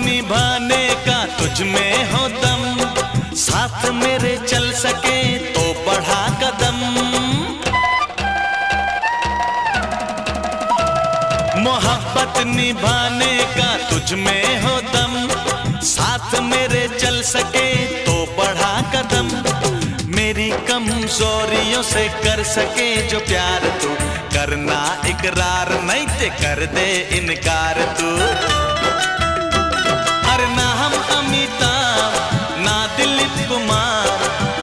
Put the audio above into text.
निभाने का तुझ में हो दम, साथ मेरे चल सके तो बढ़ा कदम। मोहब्बत निभाने का तुझ में हो दम, साथ मेरे चल सके तो बढ़ा कदम। मेरी कमजोरियों से कर सके जो प्यार तू, करना इकरार नहीं ते कर दे इनकार तू।